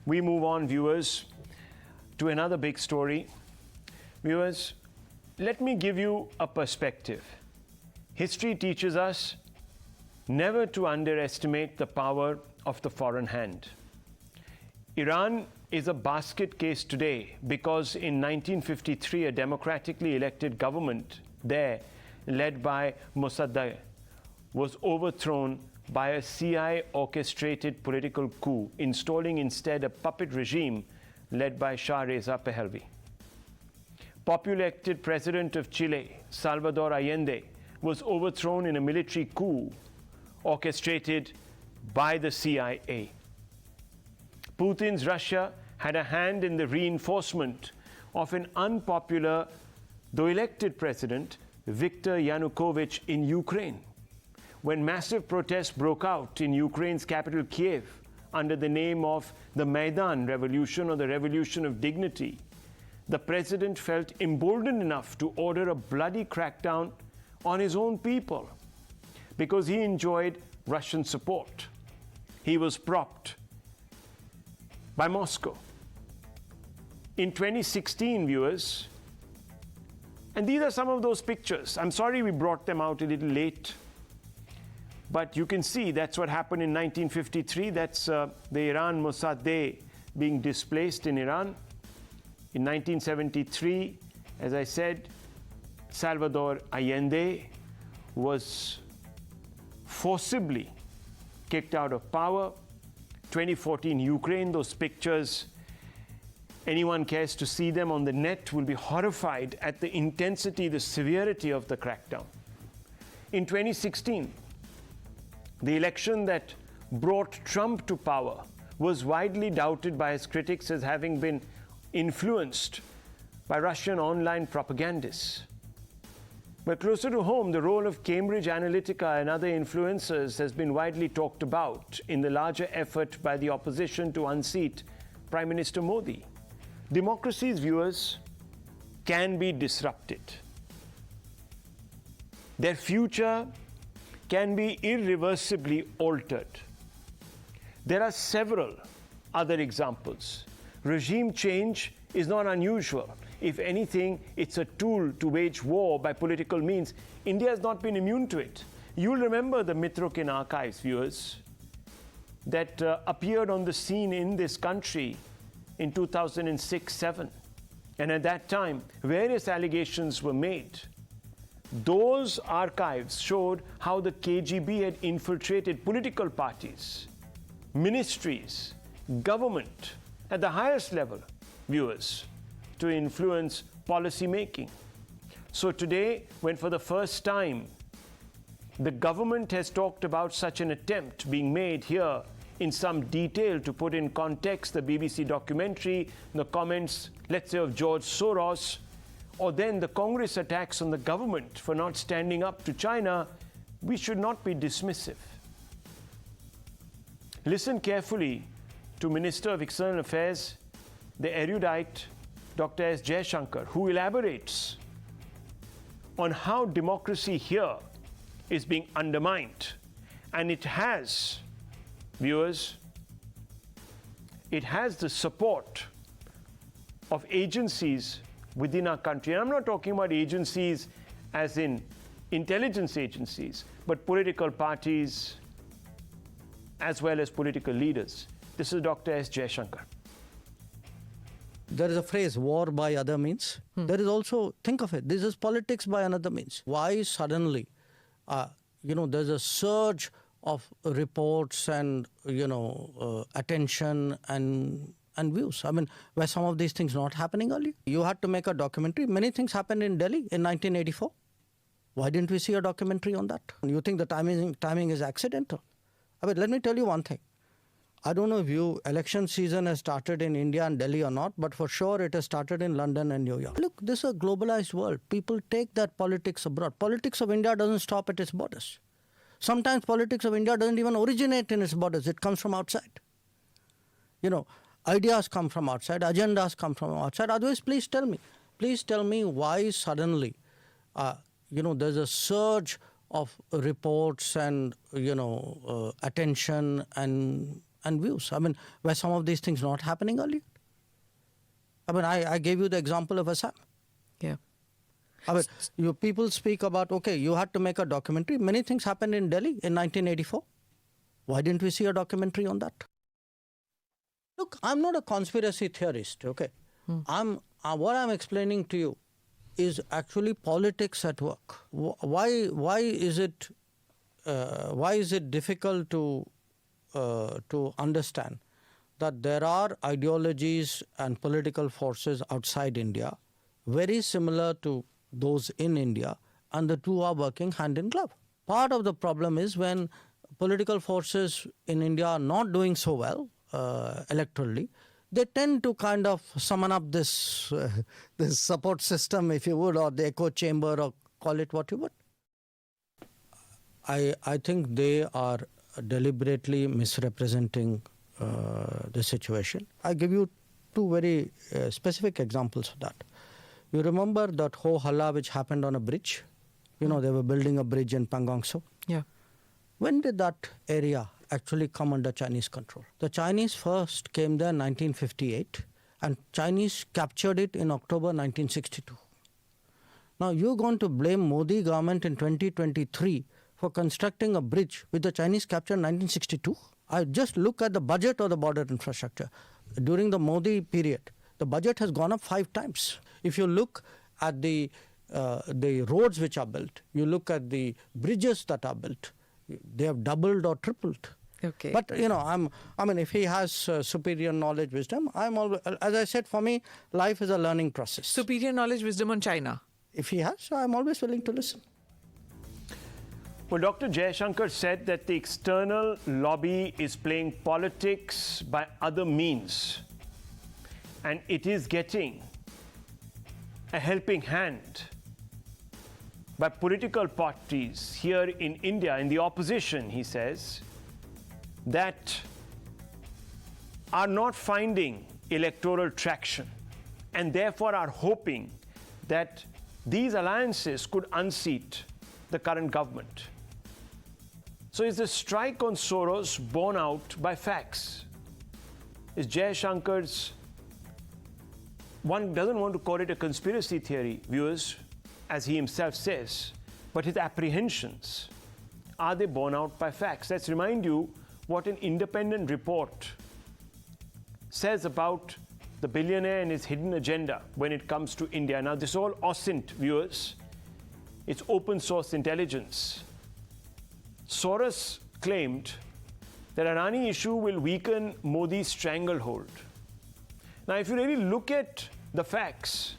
we move on, viewers, to another big story. Viewers, let me give you a perspective. History teaches us never to underestimate the power of the foreign hand. Iran is a basket case today because in 1953, a democratically elected government there, led by Mossadegh, was overthrown by a CIA-orchestrated political coup, installing instead a puppet regime led by Shah Reza Pahlavi. Popular elected president of Chile, Salvador Allende, was overthrown in a military coup orchestrated by the CIA. Putin's Russia had a hand in the reinforcement of an unpopular, though elected president, Viktor Yanukovych in Ukraine. When massive protests broke out in Ukraine's capital Kiev under the name of the Maidan Revolution or the Revolution of Dignity, the president felt emboldened enough to order a bloody crackdown on his own people because he enjoyed Russian support. He was propped by Moscow. In 2016, viewers, and these are some of those pictures. I'm sorry we brought them out a little late, but you can see that's what happened in 1953. That's the Iran Mossadegh being displaced in Iran. In 1973, as I said, Salvador Allende was forcibly kicked out of power. 2014 Ukraine, those pictures, anyone cares to see them on the net will be horrified at the intensity, the severity of the crackdown. In 2016, the election that brought Trump to power was widely doubted by his critics as having been influenced by Russian online propagandists. But closer to home, the role of Cambridge Analytica and other influencers has been widely talked about in the larger effort by the opposition to unseat Prime Minister Modi. Democracies, viewers, can be disrupted. Their future can be irreversibly altered. There are several other examples. Regime change is not unusual. If anything, it's a tool to wage war by political means. India has not been immune to it. You'll remember the Mitrokin archives, viewers, that appeared on the scene in this country in 2006-07. And at that time, various allegations were made. Those archives showed how the KGB had infiltrated political parties, ministries, government at the highest level, viewers, to influence policy making. So today, when for the first time the government has talked about such an attempt being made here in some detail to put in context the BBC documentary, the comments, let's say, of George Soros, or then the Congress attacks on the government for not standing up to China, we should not be dismissive. Listen carefully to Minister of External Affairs, the erudite Dr. S. Jaishankar, who elaborates on how democracy here is being undermined. And it has, viewers, it has the support of agencies within our country. And I'm not talking about agencies as in intelligence agencies, but political parties as well as political leaders. This is Dr. S. Jaishankar. There is a phrase, war by other means. There is also, think of it, this is politics by another means. Why suddenly, there's a surge of reports and, attention and views? I mean, were some of these things not happening earlier? You had to make a documentary. Many things happened in Delhi in 1984. Why didn't we see a documentary on that? You think the timing is accidental? I mean, let me tell you one thing. I don't know if election season has started in India and Delhi or not, but for sure it has started in London and New York. Look, this is a globalized world. People take that politics abroad. Politics of India doesn't stop at its borders. Sometimes politics of India doesn't even originate in its borders. It comes from outside. Ideas come from outside, agendas come from outside. Otherwise, please tell me why suddenly, there's a surge of reports and, attention and and views. I mean, were some of these things not happening earlier? I mean, I gave you the example of Assam. Yeah. I mean, you people speak about, okay, you had to make a documentary. Many things happened in Delhi in 1984. Why didn't we see a documentary on that? Look, I'm not a conspiracy theorist, okay? What I'm explaining to you is actually politics at work. Why is it difficult to understand that there are ideologies and political forces outside India very similar to those in India, and the two are working hand in glove? Part of the problem is when political forces in India are not doing so well electorally, they tend to kind of summon up this support system, if you would, or the echo chamber, or call it what you would. I think they are deliberately misrepresenting the situation. I give you two very specific examples of that. You remember that ho halla which happened on a bridge? You know, they were building a bridge in Pangong Tso. Yeah. When did that area actually come under Chinese control? The Chinese first came there in 1958, and Chinese captured it in October 1962. Now you're going to blame Modi government in 2023 for constructing a bridge with the Chinese captured in 1962? I just look at the budget of the border infrastructure. During the Modi period, the budget has gone up 5 times. If you look at the roads which are built, you look at the bridges that are built, they have doubled or tripled. Okay. But, you know, I mean, if he has superior knowledge, wisdom, I'm always, as I said, for me, life is a learning process. Superior knowledge, wisdom on China. If he has, I'm always willing to listen. Well, Dr. Jaishankar said that the external lobby is playing politics by other means, and it is getting a helping hand by political parties here in India, in the opposition, he says, that are not finding electoral traction and therefore are hoping that these alliances could unseat the current government. So is the strike on Soros borne out by facts? Is Jaishankar's, one doesn't want to call it a conspiracy theory, viewers, as he himself says, but his apprehensions, are they borne out by facts? Let's remind you what an independent report says about the billionaire and his hidden agenda when it comes to India. Now, this is all OSINT, viewers. It's open source intelligence. Soros claimed that Adani issue will weaken Modi's stranglehold. Now, if you really look at the facts,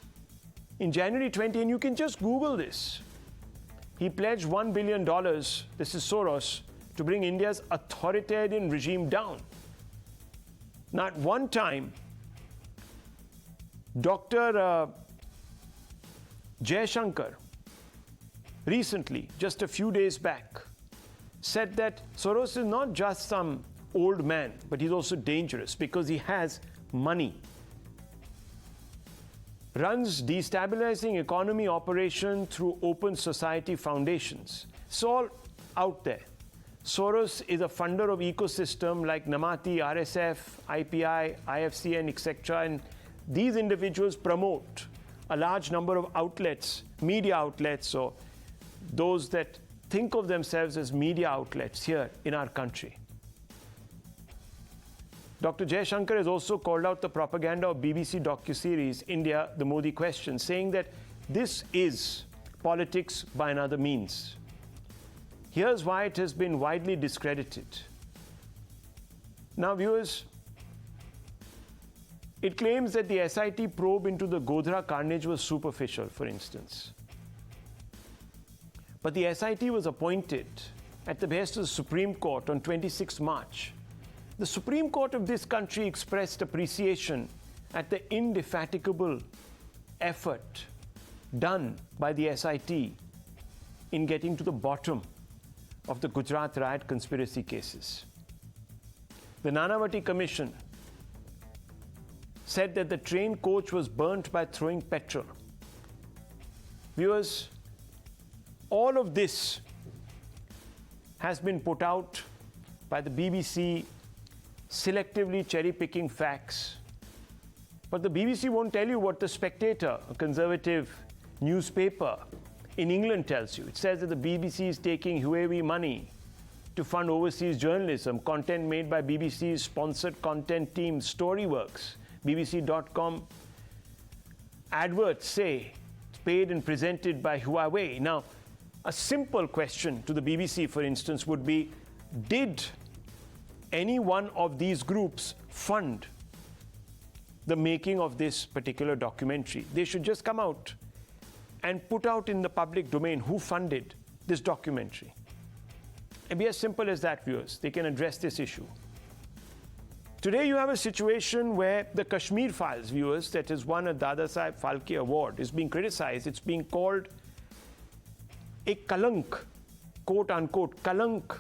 in January 20, and you can just Google this, he pledged $1 billion, this is Soros, to bring India's authoritarian regime down. Now, at one time, Dr. Jaishankar recently, just a few days back, said that Soros is not just some old man, but he's also dangerous because he has money. Runs destabilizing economy operation through open society foundations. It's all out there. Soros is a funder of ecosystem like Namati, RSF, IPI, IFCN, etc. And these individuals promote a large number of outlets, media outlets, or those that think of themselves as media outlets here in our country. Dr. Jaishankar has also called out the propaganda of BBC docuseries India, the Modi Question, saying that this is politics by another means. Here's why it has been widely discredited. Now, viewers, it claims that the SIT probe into the Godhra carnage was superficial, for instance. But the SIT was appointed at the behest of the Supreme Court on 26 March. The Supreme Court of this country expressed appreciation at the indefatigable effort done by the SIT in getting to the bottom of the Gujarat riot conspiracy cases. The Nanavati Commission said that the train coach was burnt by throwing petrol. Viewers, all of this has been put out by the BBC selectively cherry-picking facts. But the BBC won't tell you what the Spectator, a conservative newspaper in England, tells you. It says that the BBC is taking Huawei money to fund overseas journalism, content made by BBC's sponsored content team Storyworks. BBC.com adverts say it's paid and presented by Huawei. Now, a simple question to the BBC, for instance, would be, did any one of these groups fund the making of this particular documentary? They should just come out and put out in the public domain who funded this documentary. It'd be as simple as that, viewers. They can address this issue. Today you have a situation where the Kashmir Files, viewers, that has won a Dada Saheb Phalke Award, is being criticized. It's being called a kalank, quote unquote, kalank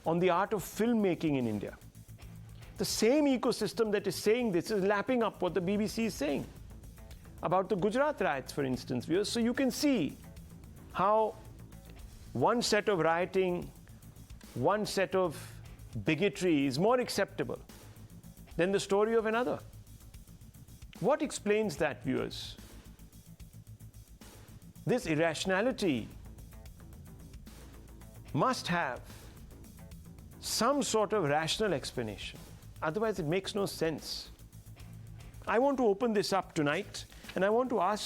on the art of filmmaking in India. The same ecosystem that is saying this is lapping up what the BBC is saying about the Gujarat riots, for instance, viewers. So you can see how one set of rioting, one set of bigotry is more acceptable than the story of another. What explains that, viewers? This irrationality must have some sort of rational explanation. Otherwise, it makes no sense. I want to open this up tonight, and I want to ask